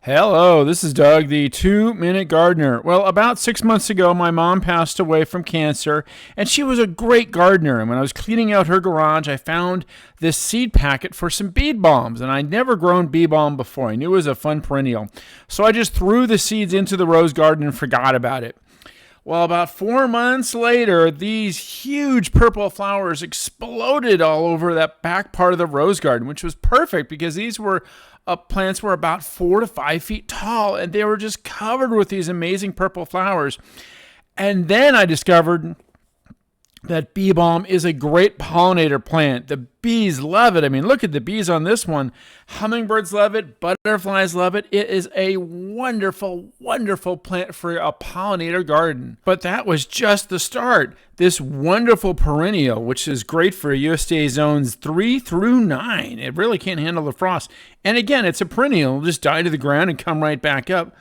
Hello, this is Doug, the 2-Minute Gardener. Well, about 6 months ago, my mom passed away from cancer, and she was a great gardener. And when I was cleaning out her garage, I found this seed packet for some bee balms, and I'd never grown bee balm before. I knew it was a fun perennial. So I just threw the seeds into the rose garden and forgot about it. Well, about 4 months later, these huge purple flowers exploded all over that back part of the rose garden, which was perfect because these were plants were about 4 to 5 feet tall, and they were just covered with these amazing purple flowers. And then I discovered that bee balm is a great pollinator plant. The bees love it. I mean, look at the bees on this one. Hummingbirds love it. Butterflies love it. It is a wonderful, wonderful plant for a pollinator garden. But that was just the start. This wonderful perennial, which is great for USDA zones 3 through 9. It really can't handle the frost. And again, it's a perennial. It'll just die to the ground and come right back up.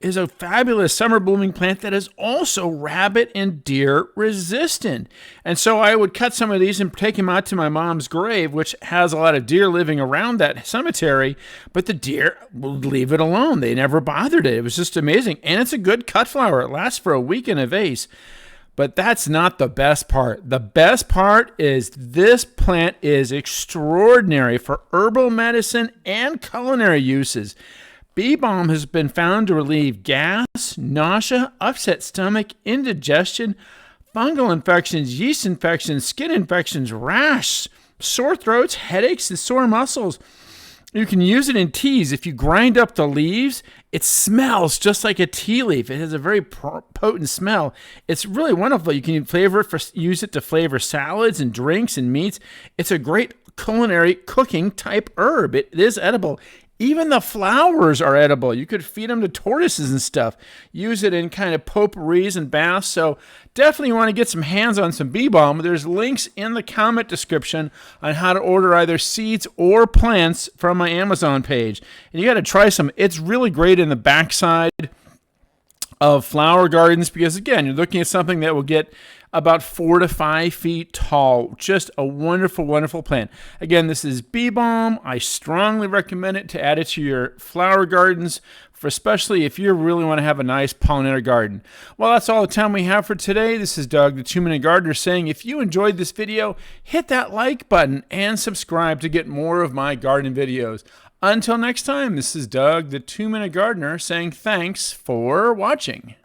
Is a fabulous summer blooming plant that is also rabbit and deer resistant. And so I would cut some of these and take them out to my mom's grave, which has a lot of deer living around that cemetery, but the deer would leave it alone. They never bothered it. It was just amazing. And it's a good cut flower. It lasts for a week in a vase. But that's not the best part. The best part is this plant is extraordinary for herbal medicine and culinary uses. Bee balm has been found to relieve gas, nausea, upset stomach, indigestion, fungal infections, yeast infections, skin infections, rash, sore throats, headaches, and sore muscles. You can use it in teas. If you grind up the leaves, it smells just like a tea leaf. It has a very potent smell. It's really wonderful. You can use it to flavor salads and drinks and meats. It's a great culinary cooking type herb. It is edible. Even the flowers are edible. You could feed them to tortoises and stuff. Use it in kind of potpourris and baths. So definitely want to get some hands on some bee balm. There's links in the comment description on how to order either seeds or plants from my Amazon page. And you got to try some. It's really great in the backside of flower gardens because, again, you're looking at something that will get about 4 to 5 feet tall. Just a wonderful, wonderful plant. Again, this is bee balm. I strongly recommend it to add it to your flower gardens, especially if you really want to have a nice pollinator garden. Well, that's all the time we have for today. This is Doug, the 2-Minute Gardener, saying if you enjoyed this video, hit that like button and subscribe to get more of my garden videos. Until next time, this is Doug, the 2-Minute Gardener, saying thanks for watching.